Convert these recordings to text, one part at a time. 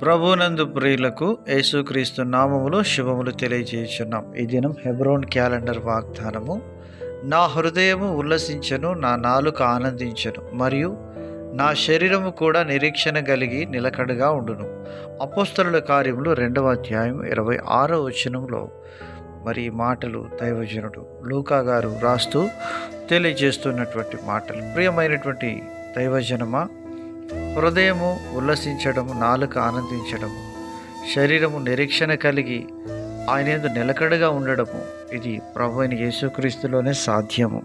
ప్రభునందు ప్రియులకు యేసుక్రీస్తు నామములో శుభములు తెలియజేయుచున్నాం. ఈ దినం హెబ్రోన్ క్యాలెండర్ వాగ్దానము. నా హృదయము ఉల్లసించెను, నా నాలుక ఆనందించెను, మరియు నా శరీరము కూడా నిరీక్షణ కలిగి నిలకడగా ఉండును. అపోస్తలుల కార్యములు 2వ అధ్యాయం 26వ వచనంలో మరి ఈ మాటలు దైవజనుడు లూకా గారు రాస్తూ తెలియజేస్తున్నటువంటి మాటలు. ప్రియమైనటువంటి దైవజనమా, హృదయము ఉల్లసించడము, నాలుక ఆనందించడము, శరీరము నిరీక్షణ కలిగి ఆయన యందు నిలకడగా ఉండడము, ఇది ప్రభు అయిన యేసుక్రీస్తులోనే సాధ్యము.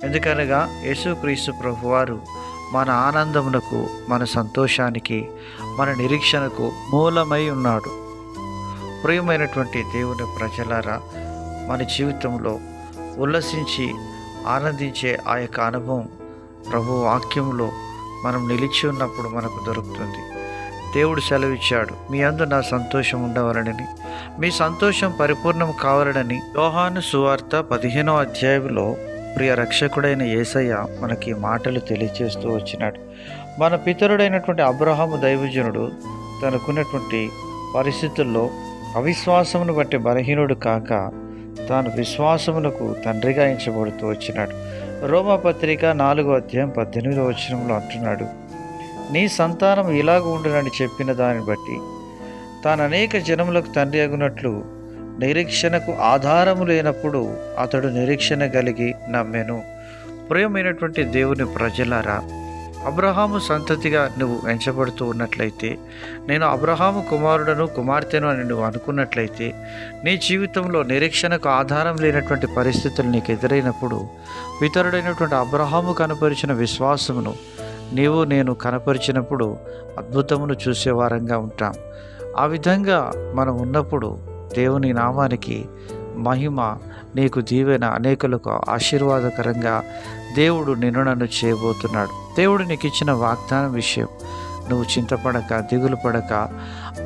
ఎందుకనగా యేసుక్రీస్తు ప్రభువారు మన ఆనందమునకు, మన సంతోషానికి, మన నిరీక్షణకు మూలమై ఉన్నాడు. ప్రియమైనటువంటి దేవుని ప్రజలారా, మన జీవితంలో ఉల్లసించి ఆనందించే ఆ యొక్క అనుభవం ప్రభు వాక్యంలో మనం నిలిచి ఉన్నప్పుడు మనకు దొరుకుతుంది. దేవుడు సెలవిచ్చాడు, మీ అందు నా సంతోషం ఉండవలనని, మీ సంతోషం పరిపూర్ణం కావాలనని. యోహాను సువార్త 15వ అధ్యాయంలో ప్రియ రక్షకుడైన యేసయ్య మనకి మాటలు తెలియజేస్తూ వచ్చినాడు. మన పితరుడైనటువంటి అబ్రహాము దైవజనుడు తనకున్నటువంటి పరిస్థితుల్లో అవిశ్వాసమును బట్టి బలహీనుడు కాక తాను విశ్వాసమునకు తండ్రిగా ఎంచబడుతూ వచ్చినాడు. రోమాపత్రిక 4వ అధ్యాయం 18వ వచనంలో అంటున్నాడు, నీ సంతానం ఇలాగ ఉండునని చెప్పిన దాన్ని బట్టి తాను అనేక జనములకు తండ్రి అగునట్లు నిరీక్షణకు ఆధారము లేనప్పుడు అతడు నిరీక్షణ కలిగి నమ్మెను. ప్రియమైనటువంటి దేవుని ప్రజలారా, అబ్రహాము సంతతిగా నువ్వు ఎంచబడుతూ ఉన్నట్లయితే, నేను అబ్రహాము కుమారుడను కుమార్తెను అని నువ్వు అనుకున్నట్లయితే, నీ జీవితంలో నిరీక్షణకు ఆధారం లేనటువంటి పరిస్థితులు నీకు ఎదురైనప్పుడు పితరుడైనటువంటి అబ్రహాము కనపరిచిన విశ్వాసమును నీవు నేను కనపరిచినప్పుడు అద్భుతమును చూసేవారంగా ఉంటాం. ఆ విధంగా మనం ఉన్నప్పుడు దేవుని నామానికి మహిమ, నీకు దీవెన, అనేకులకు ఆశీర్వాదకరంగా దేవుడు నిన్ను నన్ను చేయబోతున్నాడు. దేవుడు నీకు ఇచ్చిన వాగ్దానం విషయం నువ్వు చింతపడక, దిగులు పడక,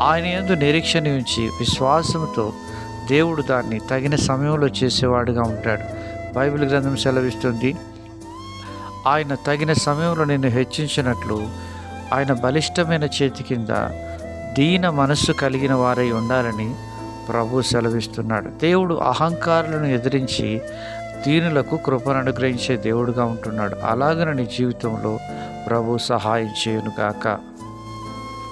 ఆయన యందు నిరీక్షణ ఉంచి విశ్వాసంతో దేవుడు దాన్ని తగిన సమయంలో చేసేవాడుగా ఉంటాడు. బైబిల్ గ్రంథం సెలవిస్తుంది, ఆయన తగిన సమయంలో నిన్ను హెచ్చించినట్లు ఆయన బలిష్టమైన చేతి కింద దీన మనస్సు కలిగిన వారై ఉండాలని ప్రభు సెలవిస్తున్నాడు. దేవుడు అహంకారులను ఎదిరించి దీనులకు కృపను అనుగ్రహించే దేవుడుగా ఉంటున్నాడు. అలాగని నీ జీవితంలో ప్రభు సహాయం చేయునుగాక.